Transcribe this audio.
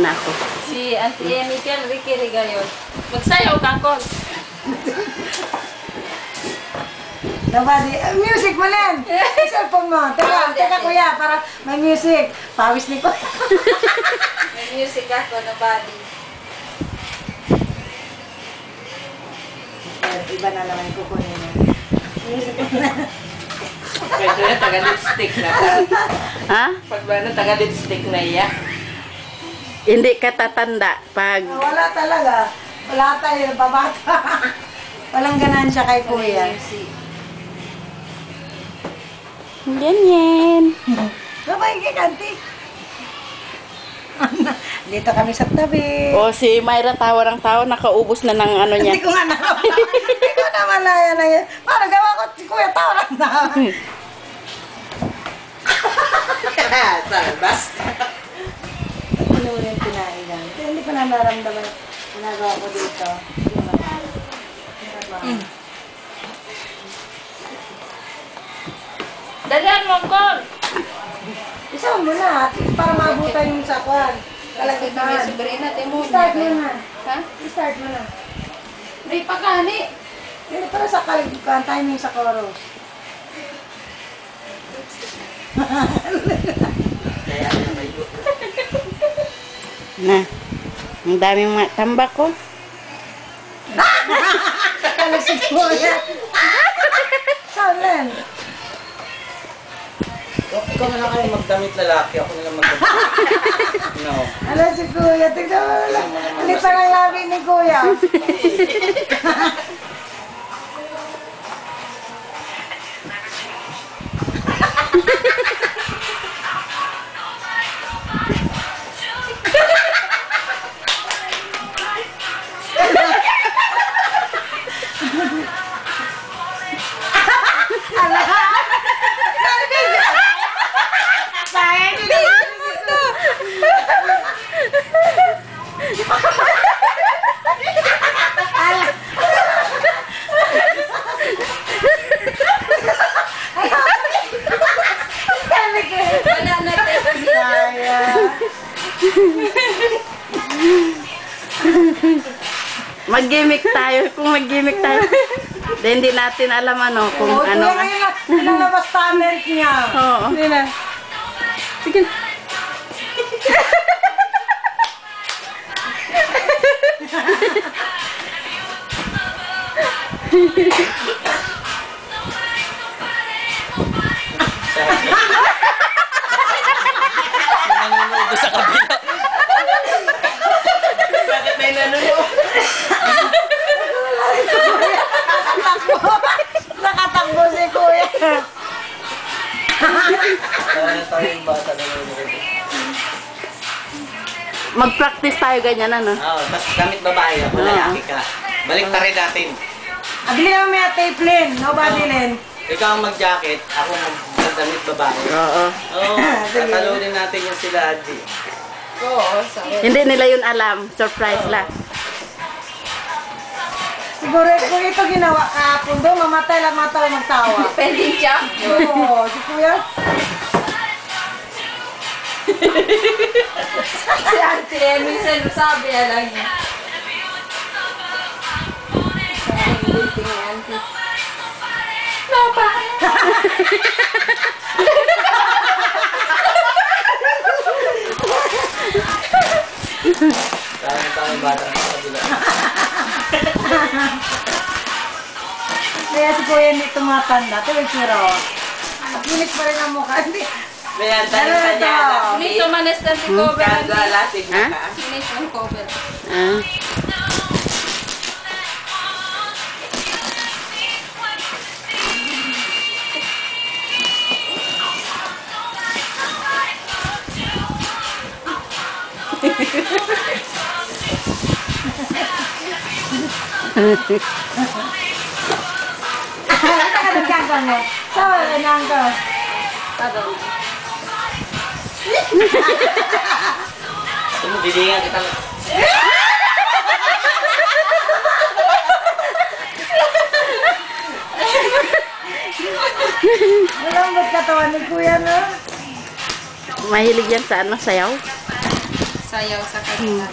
na ako. Si Auntie Amy Pian, Ricky Rigayon. Magsayaw ka, Kon. Nobody. Music mo lang. Cellphone mo. Teka kuya, para may music. Pawis ni kuya. May music ako, nobody. Iba na naman kukunin mo. Music mo na. Pwede na taga-lipstick na. Ha? Pag ba na taga-lipstick na iya? Hindi ka tatanda pag... Wala talaga. Wala tayo, babata. Walang ganansya kay kuya. Ganyan. Babay kay Kanti. Dito kami sa tabi. O si Myra tawa ng tawa, nakaubos na ng ano niya. Hindi ko nga naman. Hindi ko naman na yan. Paano gawa ko si kuya tawa ng tawa? Salbas. Ano mo yung pinain lang? Hindi ko na naramdaman. Ginagawa ko dito. Dalihan mo, Kon. Isa mo na, para maabutan yung sakwan. Kalagitan. Sabrina, temo. Start mo na. Ha? Start mo na. May pagkani. Hindi para sa kalagitan, timing sa chorus. Na. Ang daming mga tambak ko. Kalasig mo yan. Saan? Ikaw na lang kayo magdamit lalaki, ako na lang magdamit. No. Ano si kuya? Tignan mo lang. Hindi pa ng labi ni kuya. Mag-gimmick tayo. Kung mag-gimmick tayo, then hindi natin alam ano, kung Oo, ano. kuya ngayon nilalabas talent niya. Oo. Hindi na. Sige. Nanonood sa kabila. Bakit may nanonood? Nakatakbo si kuya. Parang tayo yung bata nanonood. Mag-practice tayo ganyan ano. Oo, tapos gamit babae ako, lalaki ka. Balik ta rin natin. Abili naman may tape Len. Nobody Len. Ikaw ang mag-jacket, ako mag-damit babae. Oo. Oo, tatalunin natin yung sila, Adji. Oo, sabi. Hindi nila yun alam. Surprise lang. Siguro kung ito ginawa kahapon doon, mamatay lang matawa magtawa. Pending siya. Oo, si kuya. Si Auntie Amy, sabi alam niya. Ang guilty ni Auntie. Papa! Tayo yung bata sa kabila. Kaya si kuya hindi tumatanda. Tuloy siro. At ulit pa rin ang mukha. Hindi. Kaya Ano na ito? Nito manes na si cover. lasig Ha? Finish ang cover. Ah. Nakadagdagan mo. Sawa na ka. Tado. Bibigyan kita. Malambot katawan ni kuya no? Mahilig yan sa ano, sayaw. sayaw sa kanila.